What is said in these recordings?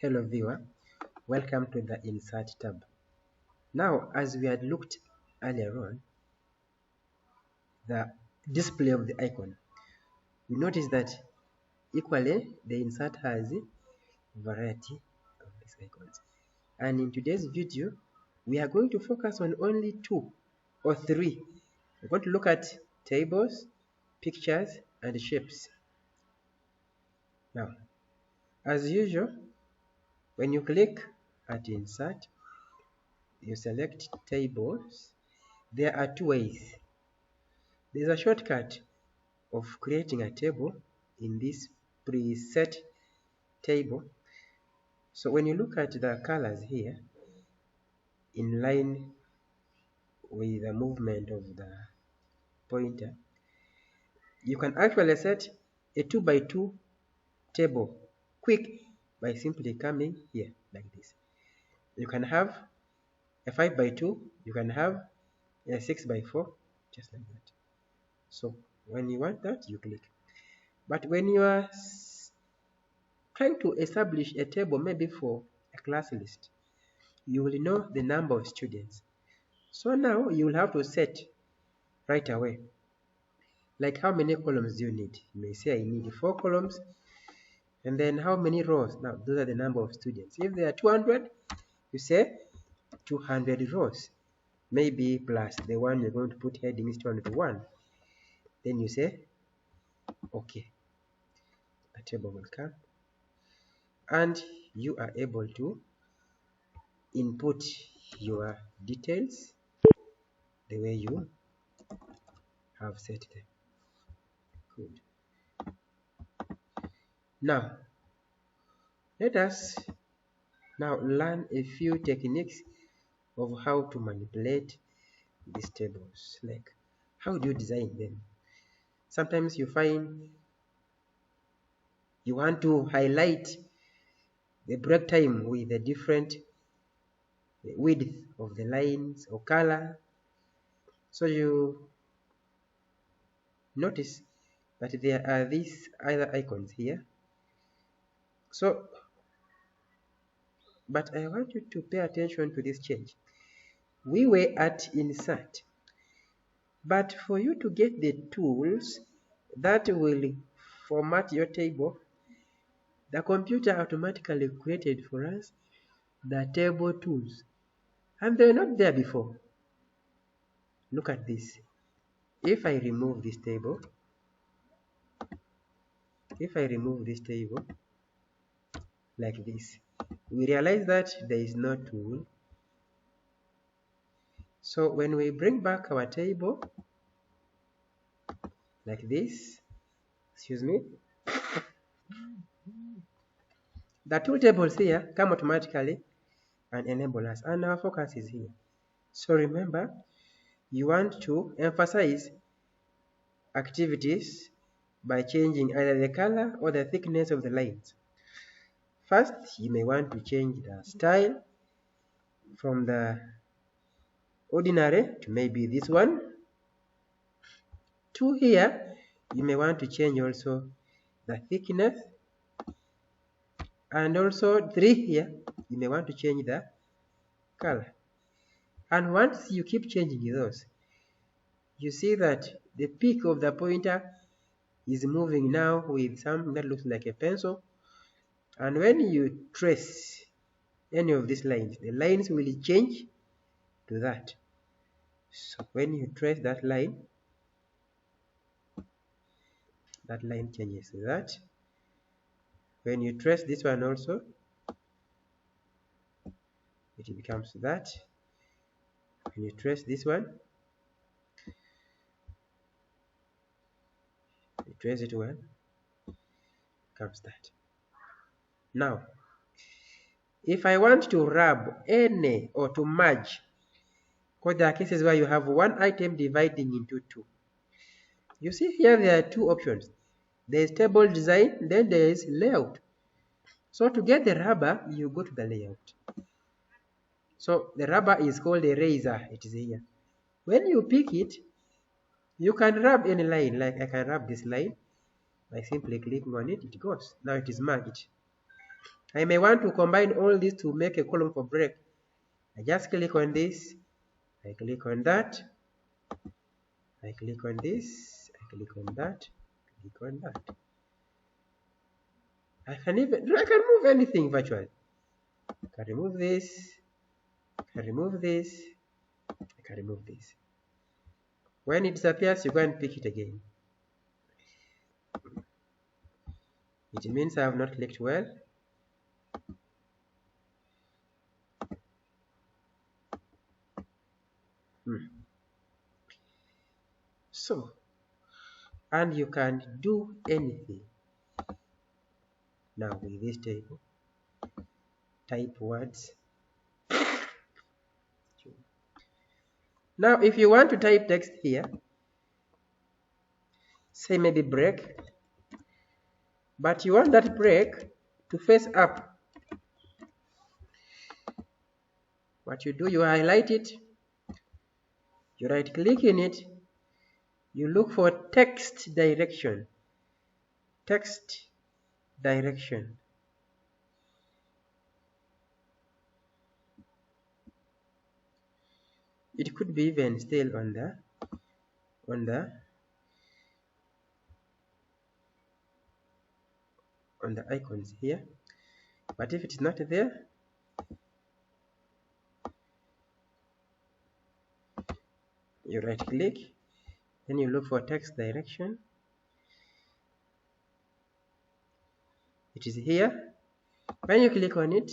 Hello viewer, welcome to the Insert tab. Now, as we had looked earlier on, the display of the icon, we notice that equally the Insert has a variety of these icons. And in today's video, we are going to focus on only two or three. We're going to look at tables, pictures, and shapes. Now, as usual, when you click at Insert, you select tables. There are two ways. There's a shortcut of creating a table in this preset table. So when you look at the colors here, in line with the movement of the pointer, you can actually set a 2 by 2 table quick by simply coming here like this. You can have a 5 by 2, you can have a 6 by 4, just like that. So when you want that, you click. But when you are trying to establish a table, maybe for a class list, you will know the number of students. So now you will have to set right away, like how many columns do you need? You may say I need 4 columns, and then how many rows? Now those are the number of students. If there are 200, you say 200 rows, maybe plus the one you're going to put heading is 201. Then you say okay, a table will come, and you are able to input your details the way you have set them. Good. Now let us now learn a few techniques of how to manipulate these tables. Like, how do you design them? Sometimes you find you want to highlight the break time with a different width of the lines or color. So you notice that there are these other icons here. So, but I want you to pay attention to this change. We were at Insert, but for you to get the tools that will format your table, the computer automatically created for us the table tools, and they're not there before. Look at this. If I remove this table, like this, we realize that there is no tool. So when we bring back our table like this, excuse me, the two tables here come automatically and enable us, and our focus is here. So remember, you want to emphasize activities by changing either the color or the thickness of the lines. First, you may want to change the style from the ordinary to maybe this one. 2 here, you may want to change also the thickness, and also 3 here, you may want to change the color. And once you keep changing those, you see that the peak of the pointer is moving now with something that looks like a pencil. And when you trace any of these lines, the lines will change to that. So when you trace that line changes to that. When you trace this one also, it becomes that. When you trace this one, you trace it one, comes that. Now, if I want to rub any or to merge, because there are cases where you have one item dividing into two. You see here there are two options. There is table design, then there is layout. So to get the rubber, you go to the layout. So the rubber is called a eraser. It is here. When you pick it, you can rub any line. Like I can rub this line by simply clicking on it. It goes. Now it is merged. I may want to combine all these to make a column for break. I just click on this, I click on that, I click on this, I click on that, click on that. I can move anything virtually. I can remove this, I can remove this, I can remove this. When it disappears, you go and pick it again. It means I have not clicked well. So, and you can do anything now with this table. Type words. Now if you want to type text here, say maybe break, but you want that break to face up, what you do, you highlight it, you right click in it, you look for text direction. Text direction. It could be even still on the icons here, but if it is not there, you right click, then you look for text direction. It is here. When you click on it,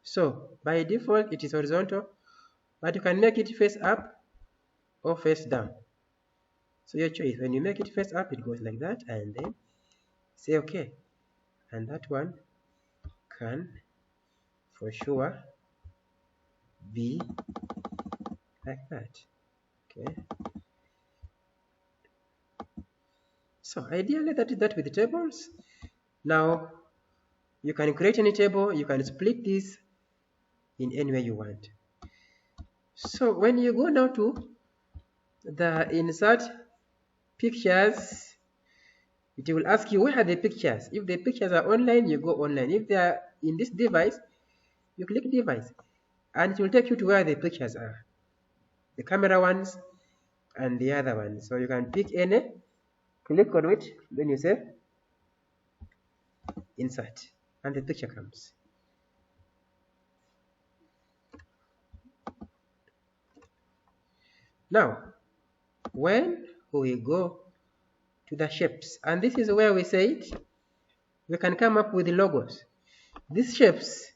so by default it is horizontal, but you can make it face up or face down. So your choice. When you make it face up, it goes like that, and then say OK. And that one can for sure be like that. Okay. So ideally that is that with the tables. Now you can create any table, you can split this in any way you want. So when you go now to the insert pictures, it will ask you where are the pictures. If the pictures are online, you go online. If they are in this device, you click device, and it will take you to where the pictures are, the camera ones and the other ones. So you can pick any, click on it, then you say insert, and the picture comes. Now when we go to the shapes, and this is where we said we can come up with logos. These shapes,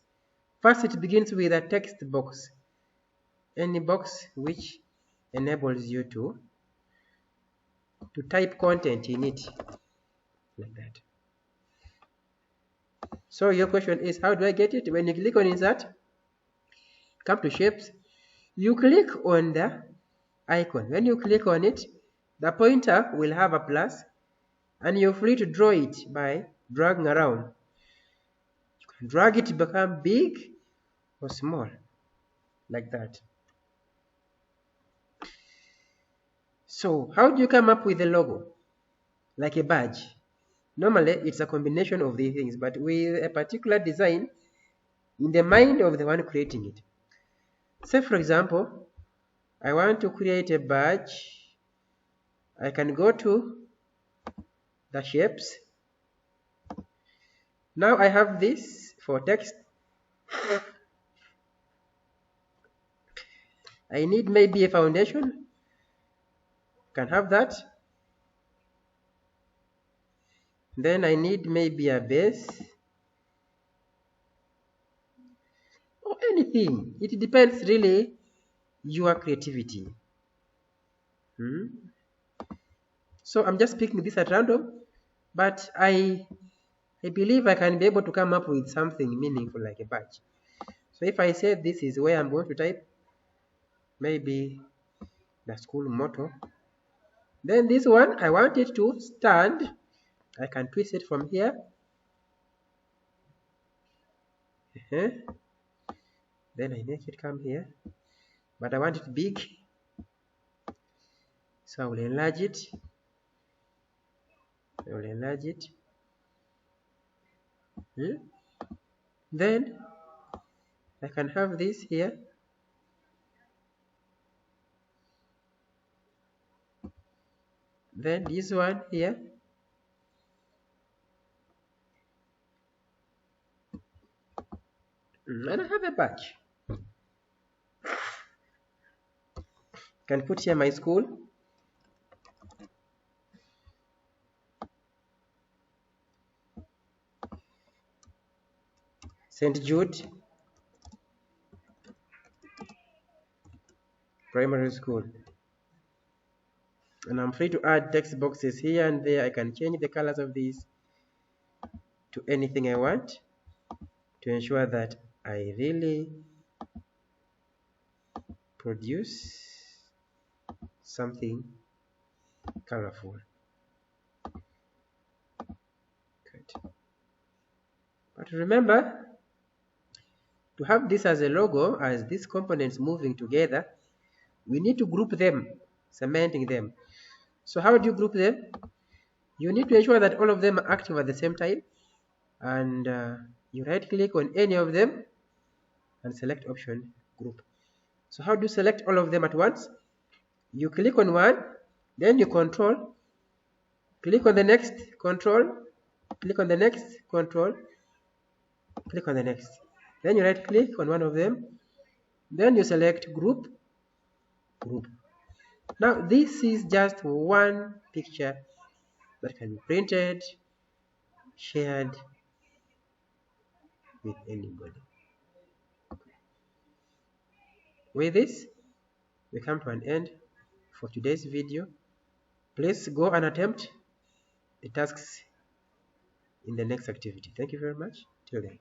first it begins with a text box, any box which enables you to type content in it, like that. So your question is, how do I get it? When you click on insert, come to shapes, you click on the icon. When you click on it, the pointer will have a plus, and you're free to draw it by dragging around. You can drag it to become big or small, like that. So how do you come up with a logo? Like a badge. Normally it's a combination of these things, but with a particular design in the mind of the one creating it. Say for example, I want to create a badge. I can go to the shapes. Now I have this for text. I need maybe a foundation. Can have that. Then I need maybe a base or anything. It depends really your creativity. So I'm just picking this at random, but I believe I can be able to come up with something meaningful like a badge. So if I say this is where I'm going to type maybe the school motto, then this one I want it to stand. I can twist it from here. Then I make it come here, but I want it big, so I will enlarge it. Then I can have this here. Then this one here. And I have a badge. Can put here my school. St. Jude Primary School. And I'm free to add text boxes here and there. I can change the colors of these to anything I want to ensure that I really produce something colorful. Good. But remember, to have this as a logo, as these components moving together, we need to group them, cementing them. So how do you group them? You need to ensure that all of them are active at the same time, and you right click on any of them and select option group. So how do you select all of them at once? You click on one, then you control, click on the next, control, click on the next, control, click on the next. Then you right click on one of them, then you select group, group. Now this is just one picture that can be printed, shared with anybody. With this, we come to an end for today's video. Please go and attempt the tasks in the next activity. Thank you very much. Till then.